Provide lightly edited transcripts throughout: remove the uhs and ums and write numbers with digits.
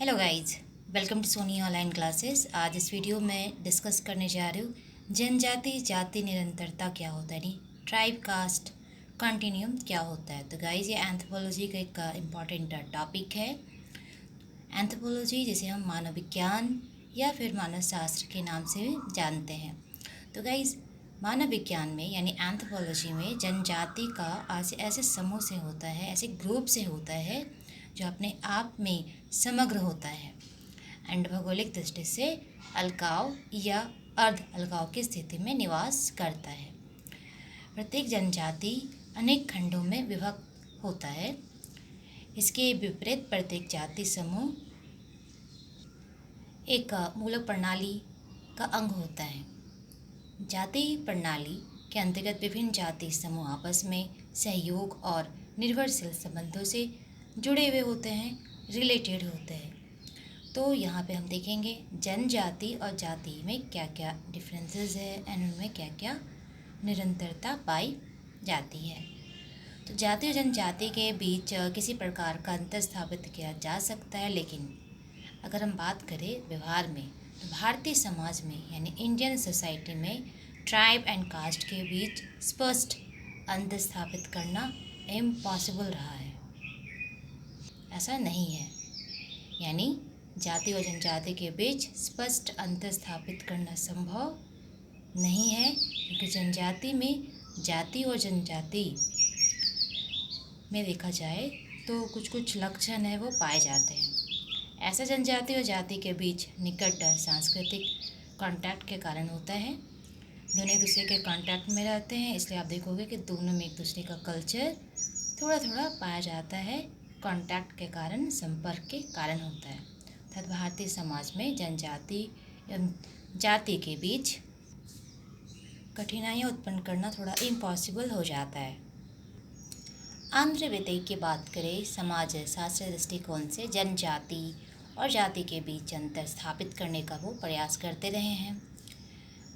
Hello guys, welcome to Soni online classes. आज इस video में डिस्कस करने जा रही हूँ जनजाति जाति निरंतरता क्या होता है, यानी ट्राइब कास्ट कंटिन्यूम क्या होता है। तो गाइज ये एंथ्रोपोलॉजी का एक इम्पॉर्टेंट टॉपिक है। एंथ्रोपोलॉजी जिसे हम मानव विज्ञान या फिर मानव शास्त्र के नाम से भी जानते हैं। तो गाइज मानव विज्ञान में यानी एंथ्रोपोलॉजी में जनजाति का ऐसे समूह से होता है, ऐसे ग्रुप से होता है जो अपने आप में समग्र होता है एंड भौगोलिक दृष्टि से अलगाव या अर्ध अलगाव की स्थिति में निवास करता है। प्रत्येक जनजाति अनेक खंडों में विभक्त होता है। इसके विपरीत प्रत्येक जाति समूह एक मूलक प्रणाली का अंग होता है। जाति प्रणाली के अंतर्गत विभिन्न जाति समूह आपस में सहयोग और निर्भरशील संबंधों से जुड़े हुए होते हैं, रिलेटेड होते हैं। तो यहाँ पे हम देखेंगे जनजाति और जाति में क्या क्या डिफरेंसेस है एंड उनमें क्या क्या निरंतरता पाई जाती है। तो जाति और जनजाति के बीच किसी प्रकार का अंतर स्थापित किया जा सकता है, लेकिन अगर हम बात करें व्यवहार में तो भारतीय समाज में यानी इंडियन सोसाइटी में ट्राइब एंड कास्ट के बीच स्पष्ट अंतर स्थापित करना इम्पॉसिबल रहा है। ऐसा नहीं है, यानी जाति और जनजाति के बीच स्पष्ट अंतर स्थापित करना संभव नहीं है, क्योंकि जनजाति में जाति और जनजाति में देखा जाए तो कुछ कुछ लक्षण है वो पाए जाते हैं। ऐसा जनजाति और जाति के बीच निकट सांस्कृतिक कांटेक्ट के कारण होता है। दोनों एक दूसरे के कांटेक्ट में रहते हैं, इसलिए आप देखोगे कि दोनों में एक दूसरे का कल्चर थोड़ा थोड़ा पाया जाता है। कांटेक्ट के कारण, संपर्क के कारण होता है। अर्थात भारतीय समाज में जनजाति एवं जाति के बीच कठिनाइयाँ उत्पन्न करना थोड़ा इम्पॉसिबल हो जाता है। आंध्र विदेय की बात करें समाज शास्त्र दृष्टिकोण से जनजाति और जाति के बीच अंतर स्थापित करने का वो प्रयास करते रहे हैं।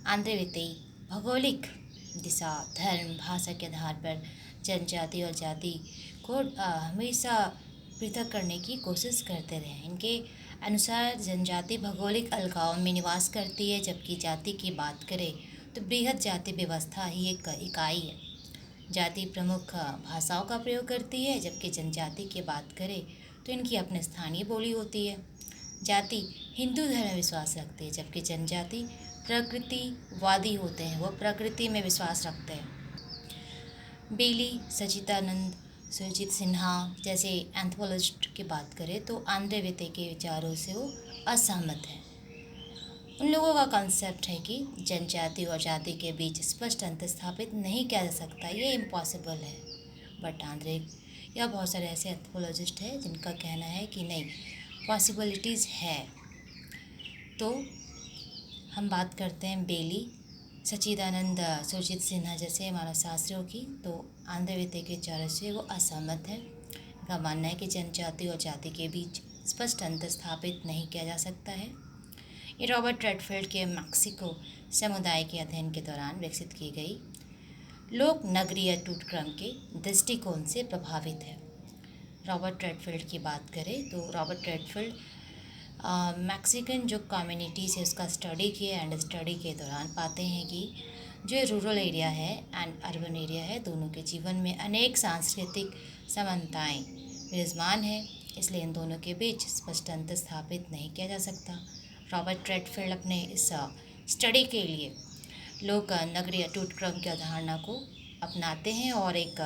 आंध्र विदेय भौगोलिक दिशा, धर्म, भाषा के आधार पर जनजाति और जाति को हमेशा पृथक करने की कोशिश करते रहे। इनके अनुसार जनजाति भौगोलिक अलगाव में निवास करती है, जबकि जाति की बात करें तो बृहद जाति व्यवस्था ही एक इकाई है। जाति प्रमुख भाषाओं का प्रयोग करती है, जबकि जनजाति की बात करें तो इनकी अपनी स्थानीय बोली होती है। जाति हिंदू धर्म में विश्वास रखती है, जबकि जनजाति प्रकृतिवादी होते हैं, वो प्रकृति में विश्वास रखते हैं। बेली, सचिदानंद, सुरजीत सिन्हा जैसे एंथ्रोपोलॉजिस्ट की बात करें तो आंध्र विदेय के विचारों से वो असहमत हैं। उन लोगों का कॉन्सेप्ट है कि जनजाति और जाति के बीच स्पष्ट अंतर स्थापित नहीं किया जा सकता, ये इम्पॉसिबल है। बट आंध्र या बहुत सारे ऐसे एंथ्रोपोलॉजिस्ट हैं जिनका कहना है कि नहीं, पॉसिबिलिटीज़ है। तो हम बात करते हैं बेली, सचिदानंद, सुरजीत सिन्हा जैसे मानवशास्त्रियों की, तो आंध्र विदेय के विचारों से वो असहमत है। इनका मानना है कि जनजाति और जाति के बीच स्पष्ट अंतर स्थापित नहीं किया जा सकता है। ये रॉबर्ट रेडफील्ड के मैक्सिको समुदाय के अध्ययन के दौरान विकसित की गई लोक नगरीय टूटक्रम के दृष्टिकोण से प्रभावित है। रॉबर्ट रेडफील्ड की बात करें तो रॉबर्ट रेडफील्ड मैक्सिकन जो कम्युनिटीज़ है उसका स्टडी किए एंड स्टडी के दौरान पाते हैं कि जो रूरल एरिया है एंड अर्बन एरिया है, दोनों के जीवन में अनेक सांस्कृतिक समानताएं विराजमान है, इसलिए इन दोनों के बीच स्पष्ट अंतर स्थापित नहीं किया जा सकता। रॉबर्ट रेडफील्ड अपने इस स्टडी के लिए लोक नगरीय टूटक्रम की अवधारणा को अपनाते हैं और एक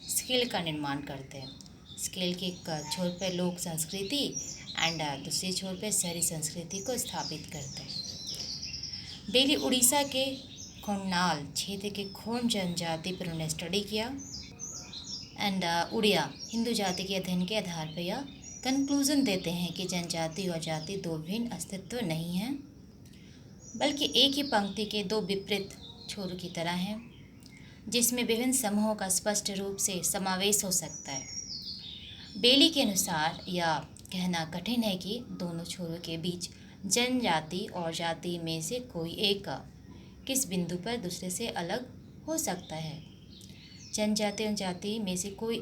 स्केल का निर्माण करते हैं। स्केल के एक छोर पर लोक संस्कृति एंड दूसरी छोर पर शहरी संस्कृति को स्थापित करते हैं। बेली उड़ीसा के खोंडाल क्षेत्र के खोंड जनजाति पर उन्होंने स्टडी किया एंड उड़िया हिंदू जाति के अध्ययन के आधार पर यह कंक्लूजन देते हैं कि जनजाति और जाति दो भिन्न अस्तित्व नहीं हैं, बल्कि एक ही पंक्ति के दो विपरीत छोरों की तरह हैं, जिसमें विभिन्न समूहों का स्पष्ट रूप से समावेश हो सकता है। बेली के अनुसार यह कहना कठिन है कि दोनों छोरों के बीच जनजाति और जाति में से कोई एक किस बिंदु पर दूसरे से अलग हो सकता है। जनजाति और जाति में से कोई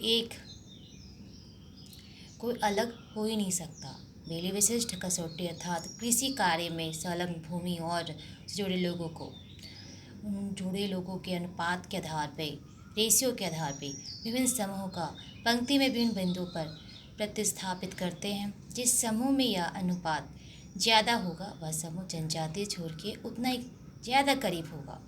अलग हो ही नहीं सकता। बेली विशिष्ट कसौटी अर्थात कृषि कार्य में संलग्न भूमि और जुड़े लोगों को उन जुड़े लोगों के अनुपात के आधार पर, रेशियो के आधार पर विभिन्न समूहों का पंक्ति में विभिन्न बिंदुओं पर प्रतिस्थापित करते हैं। जिस समूह में यह अनुपात ज़्यादा होगा वह समूह जनजातीय छोर के उतना ही ज़्यादा करीब होगा।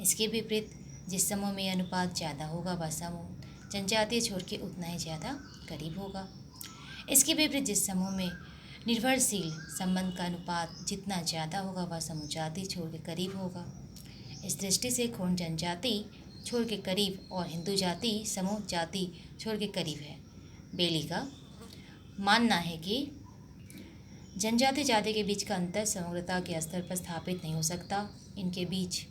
इसके विपरीत जिस समूह में यह अनुपात ज़्यादा होगा वह समूह जनजातीय छोर के उतना ही ज़्यादा करीब होगा। इसके विपरीत जिस समूह में निर्भरशील संबंध का अनुपात जितना ज़्यादा होगा वह समूह जाति छोर के करीब होगा। इस दृष्टि से खोंड जनजाति छोर के करीब और हिंदू जाति समूह जाति छोर के करीब है। बेली का मानना है कि जनजाति जाति के बीच का अंतर समग्रता के स्तर पर स्थापित नहीं हो सकता। इनके बीच